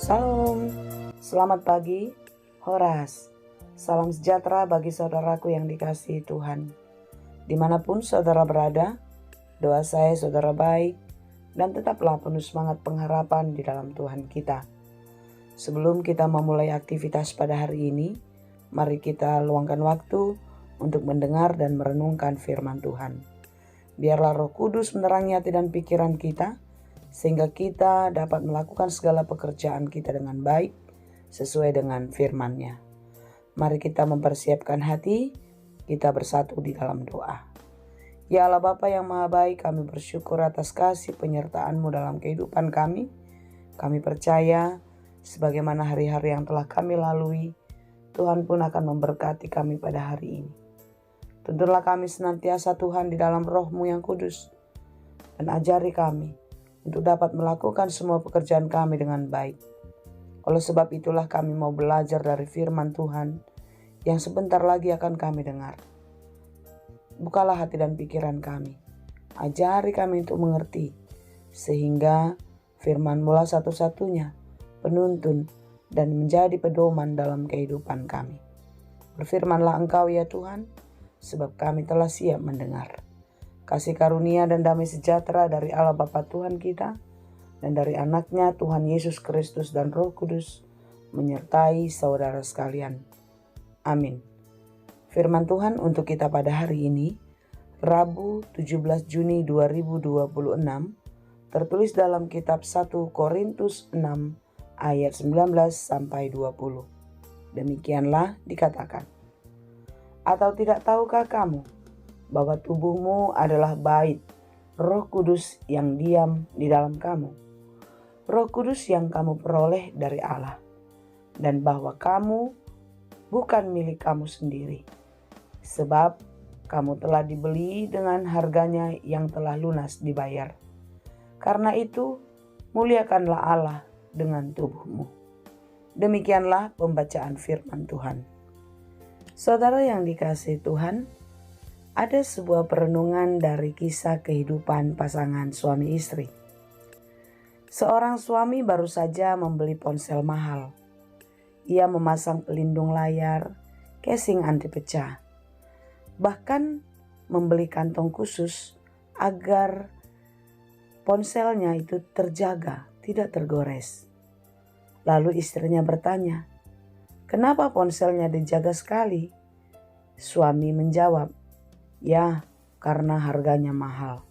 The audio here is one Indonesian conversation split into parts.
Salam, selamat pagi, Horas. Salam sejahtera bagi saudaraku yang dikasihi Tuhan. Dimanapun saudara berada, doa saya saudara baik dan tetaplah penuh semangat pengharapan di dalam Tuhan kita. Sebelum kita memulai aktivitas pada hari ini, mari kita luangkan waktu untuk mendengar dan merenungkan firman Tuhan. Biarlah Roh Kudus menerangi hati dan pikiran kita, sehingga kita dapat melakukan segala pekerjaan kita dengan baik sesuai dengan firman-Nya. Mari kita mempersiapkan hati, kita bersatu di dalam doa. Ya Allah Bapa yang Maha Baik, kami bersyukur atas kasih penyertaan-Mu dalam kehidupan kami. Kami percaya sebagaimana hari-hari yang telah kami lalui, Tuhan pun akan memberkati kami pada hari ini. Tuntunlah kami senantiasa Tuhan di dalam Roh-Mu yang kudus, dan ajari kami untuk dapat melakukan semua pekerjaan kami dengan baik. Oleh sebab itulah kami mau belajar dari firman Tuhan yang sebentar lagi akan kami dengar. Bukalah hati dan pikiran kami, ajari kami untuk mengerti, sehingga firman-Mu lah satu-satunya penuntun dan menjadi pedoman dalam kehidupan kami. Berfirmanlah Engkau ya Tuhan, sebab kami telah siap mendengar. Kasih karunia dan damai sejahtera dari Allah Bapa Tuhan kita dan dari anaknya Tuhan Yesus Kristus dan Roh Kudus menyertai saudara sekalian. Amin. Firman Tuhan untuk kita pada hari ini, Rabu 17 Juni 2026, tertulis dalam kitab 1 Korintus 6 ayat 19 sampai 20. Demikianlah dikatakan. Atau tidak tahukah kamu bahwa tubuhmu adalah bait Roh Kudus yang diam di dalam kamu, Roh Kudus yang kamu peroleh dari Allah, dan bahwa kamu bukan milik kamu sendiri, sebab kamu telah dibeli dengan harganya yang telah lunas dibayar. Karena itu, muliakanlah Allah dengan tubuhmu. Demikianlah pembacaan firman Tuhan. Saudara yang dikasihi Tuhan, ada sebuah perenungan dari kisah kehidupan pasangan suami istri. Seorang suami baru saja membeli ponsel mahal. Ia memasang pelindung layar, casing anti pecah. Bahkan membeli kantong khusus agar ponselnya itu terjaga, tidak tergores. Lalu istrinya bertanya, "Kenapa ponselnya dijaga sekali?" Suami menjawab, "Ya, karena harganya mahal."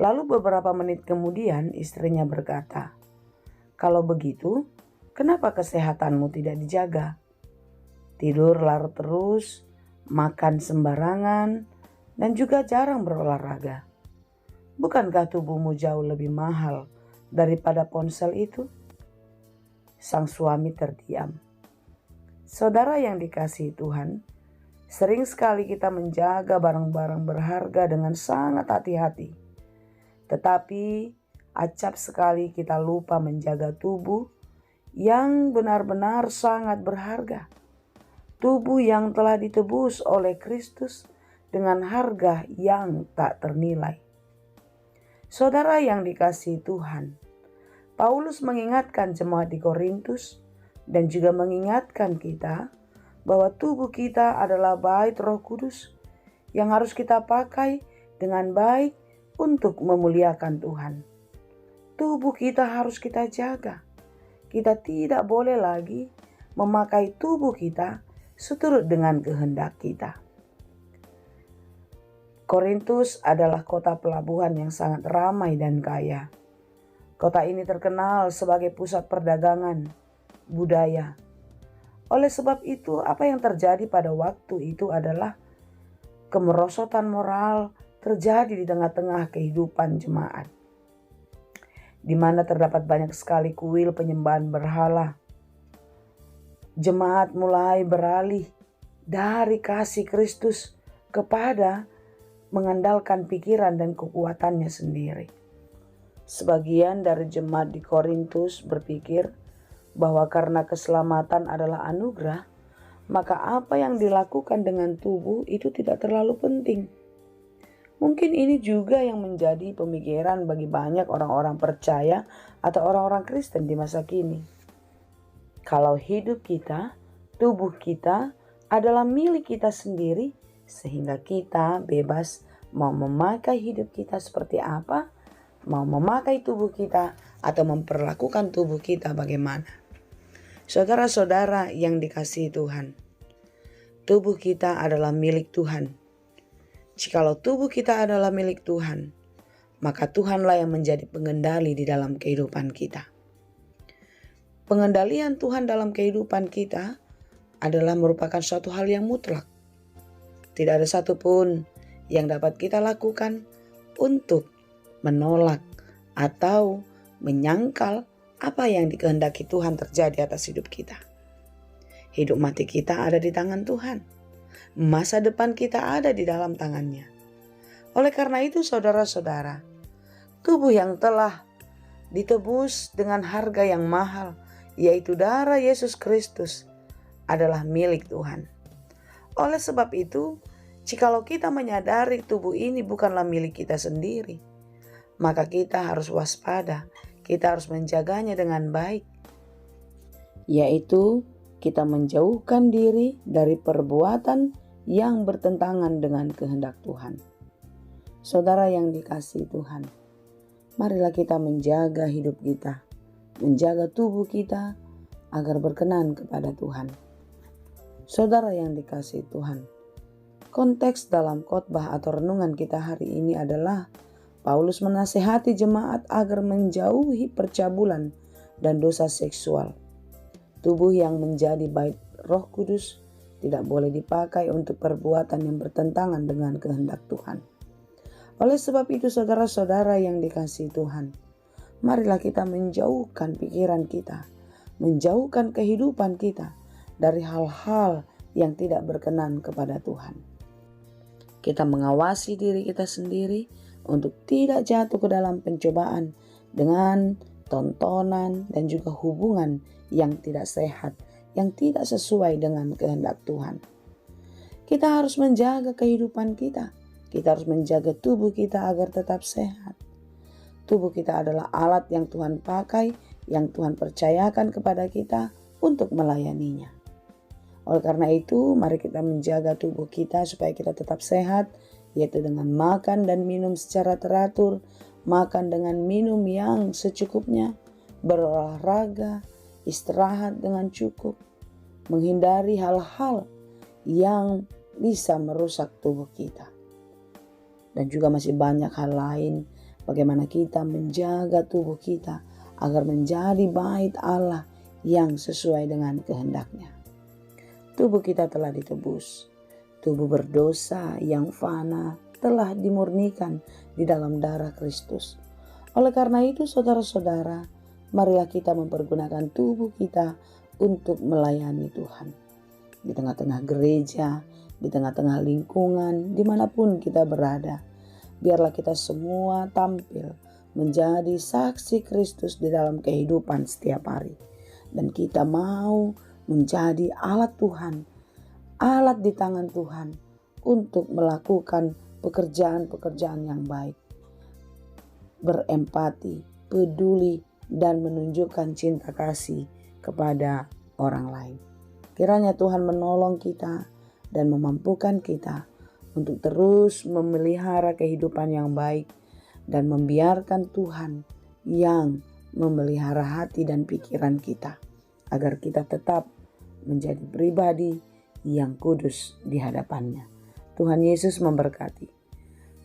Lalu beberapa menit kemudian istrinya berkata, "Kalau begitu, kenapa kesehatanmu tidak dijaga? Tidur larut terus, makan sembarangan, dan juga jarang berolahraga. Bukankah tubuhmu jauh lebih mahal daripada ponsel itu?" Sang suami terdiam. Saudara yang dikasihi Tuhan, sering sekali kita menjaga barang-barang berharga dengan sangat hati-hati. Tetapi acap sekali kita lupa menjaga tubuh yang benar-benar sangat berharga. Tubuh yang telah ditebus oleh Kristus dengan harga yang tak ternilai. Saudara yang dikasihi Tuhan, Paulus mengingatkan jemaat di Korintus dan juga mengingatkan kita bahwa tubuh kita adalah bait Roh Kudus yang harus kita pakai dengan baik untuk memuliakan Tuhan. Tubuh kita harus kita jaga. Kita tidak boleh lagi memakai tubuh kita seturut dengan kehendak kita. Korintus adalah kota pelabuhan yang sangat ramai dan kaya. Kota ini terkenal sebagai pusat perdagangan, budaya. Oleh sebab itu, apa yang terjadi pada waktu itu adalah kemerosotan moral terjadi di tengah-tengah kehidupan jemaat, di mana terdapat banyak sekali kuil penyembahan berhala. Jemaat mulai beralih dari kasih Kristus kepada mengandalkan pikiran dan kekuatannya sendiri. Sebagian dari jemaat di Korintus berpikir bahwa karena keselamatan adalah anugerah, maka apa yang dilakukan dengan tubuh itu tidak terlalu penting. Mungkin ini juga yang menjadi pemikiran bagi banyak orang-orang percaya atau orang-orang Kristen di masa kini. Kalau hidup kita, tubuh kita adalah milik kita sendiri, sehingga kita bebas mau memakai hidup kita seperti apa, mau memakai tubuh kita atau memperlakukan tubuh kita bagaimana. Saudara-saudara yang dikasihi Tuhan, tubuh kita adalah milik Tuhan. Jikalau tubuh kita adalah milik Tuhan, maka Tuhanlah yang menjadi pengendali di dalam kehidupan kita. Pengendalian Tuhan dalam kehidupan kita adalah merupakan suatu hal yang mutlak. Tidak ada satupun yang dapat kita lakukan untuk menolak atau menyangkal apa yang dikehendaki Tuhan terjadi atas hidup kita. Hidup mati kita ada di tangan Tuhan. Masa depan kita ada di dalam tangannya. Oleh karena itu saudara-saudara, tubuh yang telah ditebus dengan harga yang mahal, yaitu darah Yesus Kristus, adalah milik Tuhan. Oleh sebab itu, jikalau kita menyadari tubuh ini bukanlah milik kita sendiri, maka kita harus waspada, kita harus menjaganya dengan baik, yaitu kita menjauhkan diri dari perbuatan yang bertentangan dengan kehendak Tuhan. Saudara yang dikasihi Tuhan, marilah kita menjaga hidup kita, menjaga tubuh kita agar berkenan kepada Tuhan. Saudara yang dikasihi Tuhan, konteks dalam khotbah atau renungan kita hari ini adalah Paulus menasihati jemaat agar menjauhi percabulan dan dosa seksual. Tubuh yang menjadi bait Roh Kudus tidak boleh dipakai untuk perbuatan yang bertentangan dengan kehendak Tuhan. Oleh sebab itu saudara-saudara yang dikasihi Tuhan, marilah kita menjauhkan pikiran kita, menjauhkan kehidupan kita dari hal-hal yang tidak berkenan kepada Tuhan. Kita mengawasi diri kita sendiri untuk tidak jatuh ke dalam pencobaan dengan tontonan dan juga hubungan yang tidak sehat, yang tidak sesuai dengan kehendak Tuhan. Kita harus menjaga kehidupan kita. Kita harus menjaga tubuh kita agar tetap sehat. Tubuh kita adalah alat yang Tuhan pakai, yang Tuhan percayakan kepada kita untuk melayaninya. Oleh karena itu, mari kita menjaga tubuh kita supaya kita tetap sehat, yaitu dengan makan dan minum secara teratur, makan dengan minum yang secukupnya, berolahraga, istirahat dengan cukup, menghindari hal-hal yang bisa merusak tubuh kita. Dan juga masih banyak hal lain, bagaimana kita menjaga tubuh kita agar menjadi bait Allah yang sesuai dengan kehendaknya. Tubuh kita telah ditebus. Tubuh berdosa yang fana telah dimurnikan di dalam darah Kristus. Oleh karena itu saudara-saudara, marilah kita mempergunakan tubuh kita untuk melayani Tuhan. Di tengah-tengah gereja, di tengah-tengah lingkungan, dimanapun kita berada, biarlah kita semua tampil menjadi saksi Kristus di dalam kehidupan setiap hari. Dan kita mau menjadi alat Tuhan, alat di tangan Tuhan untuk melakukan pekerjaan-pekerjaan yang baik. Berempati, peduli, dan menunjukkan cinta kasih kepada orang lain. Kiranya Tuhan menolong kita dan memampukan kita untuk terus memelihara kehidupan yang baik dan membiarkan Tuhan yang memelihara hati dan pikiran kita agar kita tetap menjadi pribadi yang kudus di hadapannya. Tuhan Yesus memberkati.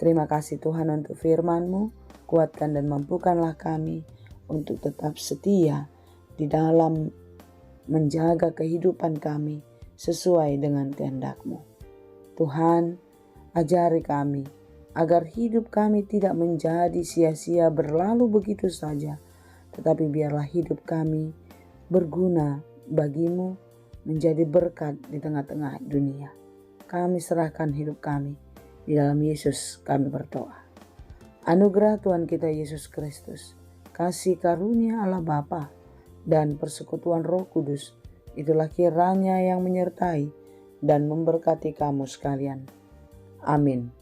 Terima kasih Tuhan untuk firman-Mu, kuatkan dan mampukanlah kami untuk tetap setia di dalam menjaga kehidupan kami sesuai dengan kehendak-Mu. Tuhan, ajari kami agar hidup kami tidak menjadi sia-sia berlalu begitu saja, tetapi biarlah hidup kami berguna bagi-Mu, menjadi berkat di tengah-tengah dunia. Kami serahkan hidup kami, di dalam Yesus kami berdoa. Anugerah Tuhan kita Yesus Kristus, kasih karunia Allah Bapa, dan persekutuan Roh Kudus, itulah kiranya yang menyertai dan memberkati kamu sekalian. Amin.